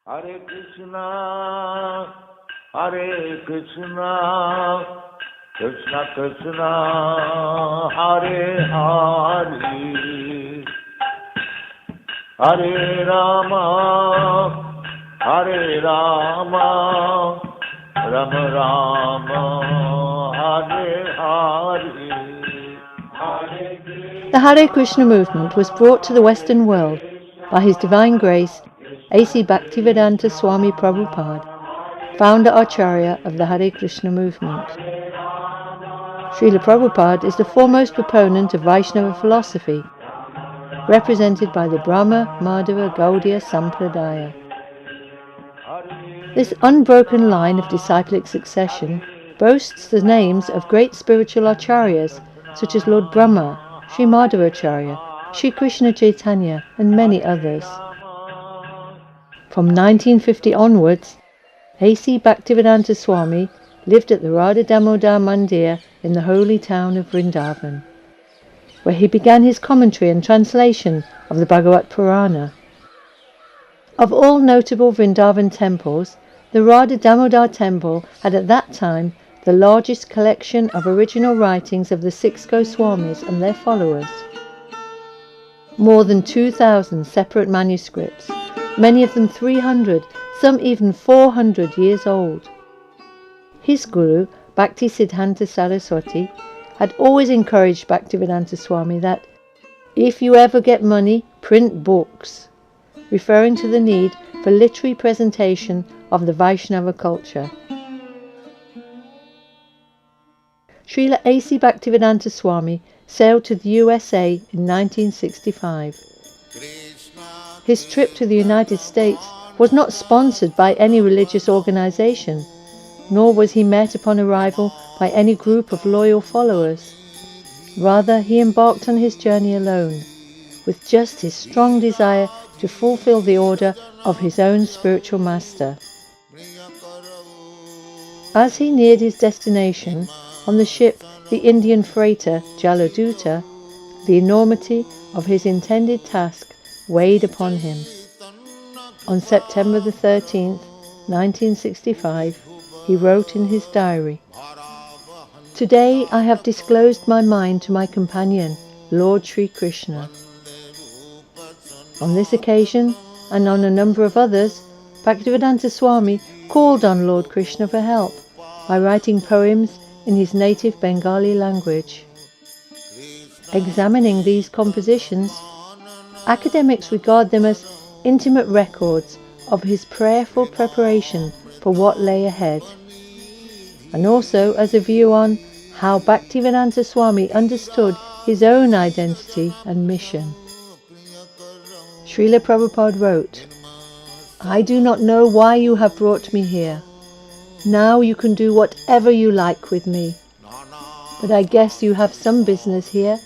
Hare Krishna, Hare Krishna, Krishna Krishna, Hare Hare, Hare Rama, Hare Rama, Rama Rama, Hare Hare. The Hare Krishna movement was brought to the Western world by His Divine Grace A.C. Bhaktivedanta Swami Prabhupada, founder Acharya of the Hare Krishna movement. Srila Prabhupada is the foremost proponent of Vaishnava philosophy, represented by the Brahma Madhava Gaudiya Sampradaya. This unbroken line of disciplic succession boasts the names of great spiritual acharyas such as Lord Brahma, Sri Madhavacharya, Sri Krishna Chaitanya, and many others. From 1950 onwards, A.C. Bhaktivedanta Swami lived at the Radha Damodar Mandir in the holy town of Vrindavan, where he began his commentary and translation of the Bhagavat Purana. Of all notable Vrindavan temples, the Radha Damodar temple had at that time the largest collection of original writings of the 6 Goswamis and their followers. More than 2,000 separate manuscripts, many of them 300, some even 400 years old. His guru, Bhaktisiddhanta Saraswati, had always encouraged Bhaktivedanta Swami that, if you ever get money, print books, referring to the need for literary presentation of the Vaishnava culture. Srila A.C. Bhaktivedanta Swami sailed to the USA in 1965. His trip to the United States was not sponsored by any religious organization, nor was he met upon arrival by any group of loyal followers. Rather, he embarked on his journey alone, with just his strong desire to fulfill the order of his own spiritual master. As he neared his destination, on the ship the Indian freighter Jaladuta, the enormity of his intended task weighed upon him. On September the 13th, 1965, he wrote in his diary, "Today I have disclosed my mind to my companion, Lord Sri Krishna." On this occasion, and on a number of others, Bhaktivedanta Swami called on Lord Krishna for help by writing poems in his native Bengali language. Examining these compositions, academics regard them as intimate records of his prayerful preparation for what lay ahead, and also as a view on how Bhaktivedanta Swami understood his own identity and mission. Srila Prabhupada wrote, "I do not know why you have brought me here. Now you can do whatever you like with me. But I guess you have some business here.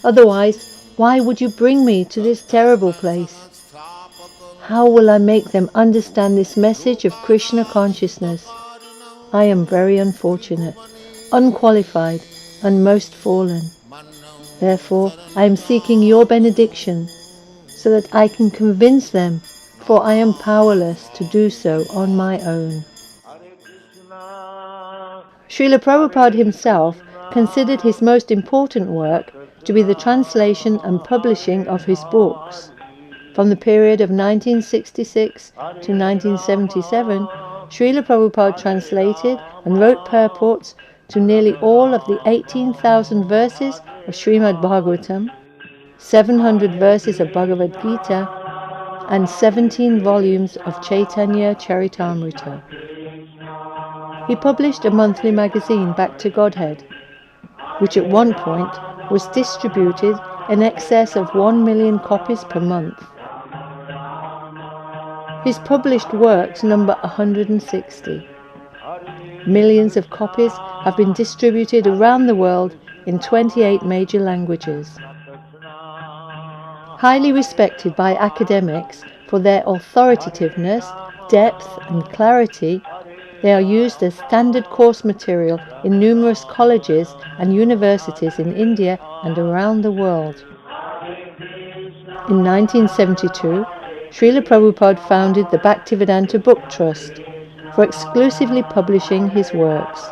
Otherwise, why would you bring me to this terrible place? How will I make them understand this message of Krishna consciousness? I am very unfortunate, unqualified, and most fallen. Therefore, I am seeking your benediction, so that I can convince them, for I am powerless to do so on my own." Srila Prabhupada himself considered his most important work to be the translation and publishing of his books. From the period of 1966 to 1977, Srila Prabhupada translated and wrote purports to nearly all of the 18,000 verses of Srimad Bhagavatam, 700 verses of Bhagavad Gita, and 17 volumes of Chaitanya Charitamrita. He published a monthly magazine, Back to Godhead, which at one point was distributed in excess of 1 million copies per month. His published works number 160. Millions of copies have been distributed around the world in 28 major languages. Highly respected by academics for their authoritativeness, depth, and clarity, they are used as standard course material in numerous colleges and universities in India and around the world. In 1972, Srila Prabhupada founded the Bhaktivedanta Book Trust for exclusively publishing his works.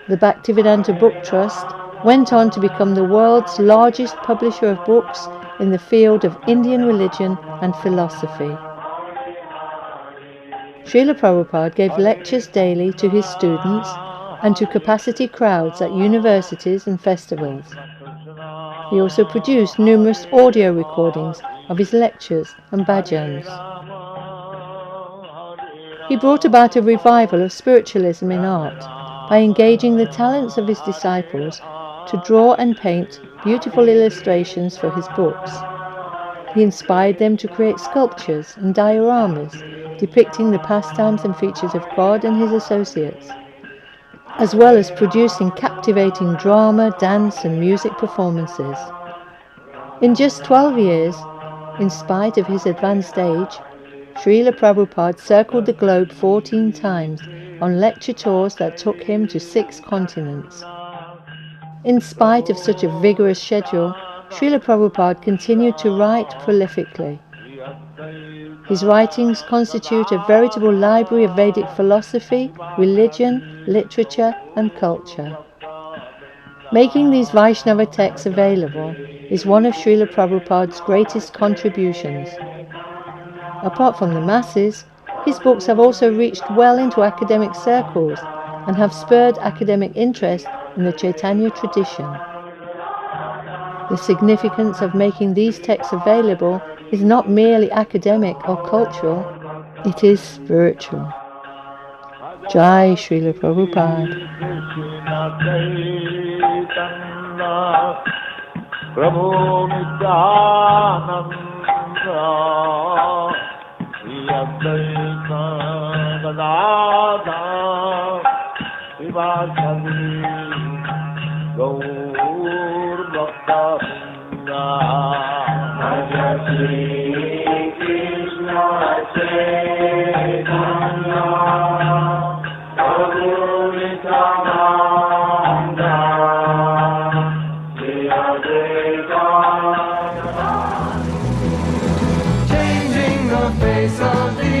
The Bhaktivedanta Book Trust went on to become the world's largest publisher of books in the field of Indian religion and philosophy. Srila Prabhupada gave lectures daily to his students and to capacity crowds at universities and festivals. He also produced numerous audio recordings of his lectures and bhajans. He brought about a revival of spiritualism in art by engaging the talents of his disciples to draw and paint beautiful illustrations for his books. He inspired them to create sculptures and dioramas depicting the pastimes and features of God and his associates, as well as producing captivating drama, dance and music performances. In just 12 years, in spite of his advanced age, Srila Prabhupada circled the globe 14 times on lecture tours that took him to 6 continents. In spite of such a vigorous schedule, Srila Prabhupada continued to write prolifically. His writings constitute a veritable library of Vedic philosophy, religion, literature and culture. Making these Vaishnava texts available is one of Srila Prabhupada's greatest contributions. Apart from the masses, his books have also reached well into academic circles and have spurred academic interest in the Chaitanya tradition. The significance of making these texts available is not merely academic or cultural, it is spiritual. Jai Srila Prabhupada. Prabhu Nityananda Advaita Gadadha Vivasadi Gaur Bhakta Vrinda Jai Shri Krishna Chaitanya Prabhu Nityananda Changing the face of the